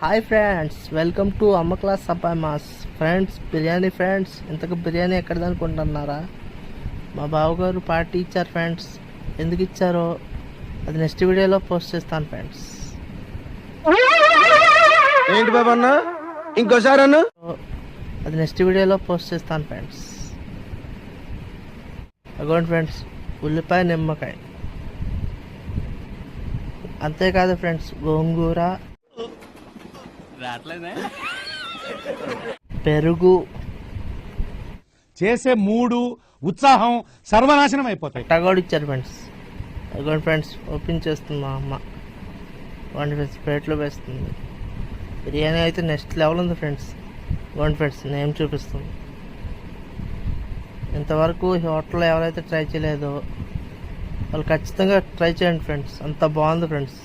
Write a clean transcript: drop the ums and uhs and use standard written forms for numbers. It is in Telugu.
హాయ్ ఫ్రెండ్స్, వెల్కమ్ టు అమ్మ క్లాస్ అబ్బాయి మాస్. Friends, biryani friends. ఇంతకు బిర్యానీ ఎక్కడిది అనుకుంటున్నారా? మా బావగారు పార్టీ ఇచ్చారు ఫ్రెండ్స్. ఎందుకు ఇచ్చారో అది నెక్స్ట్ వీడియోలో పోస్ట్ చేస్తాను ఫ్రెండ్స్. ఏంటి బాబా అన్న, ఇంకోసారి అన్న, అది నెక్స్ట్ వీడియోలో పోస్ట్ చేస్తాను ఫ్రెండ్స్. అగోండి ఫ్రెండ్స్, ఉల్లిపాయ నిమ్మకాయ, అంతేకాదు ఫ్రెండ్స్, గోంగూర, పెరుగు చేసే మూడు ఉత్సాహం సర్వనాశనం అయిపోతాయి. టగోడు ఇచ్చారు ఫ్రెండ్స్. అగోండి ఫ్రెండ్స్, ఓపెన్ చేస్తుంది మా అమ్మ. అగోండి ఫ్రెండ్స్, ప్లేట్లో వేస్తుంది. బిర్యానీ అయితే నెక్స్ట్ లెవెల్ ఉంది ఫ్రెండ్స్. అగోండి ఫ్రెండ్స్, నేమ్ చూపిస్తుంది. ఇంతవరకు ఈ హోటల్లో ఎవరైతే ట్రై చేయలేదో వాళ్ళు ఖచ్చితంగా ట్రై చేయండి ఫ్రెండ్స్. అంత బాగుంది ఫ్రెండ్స్.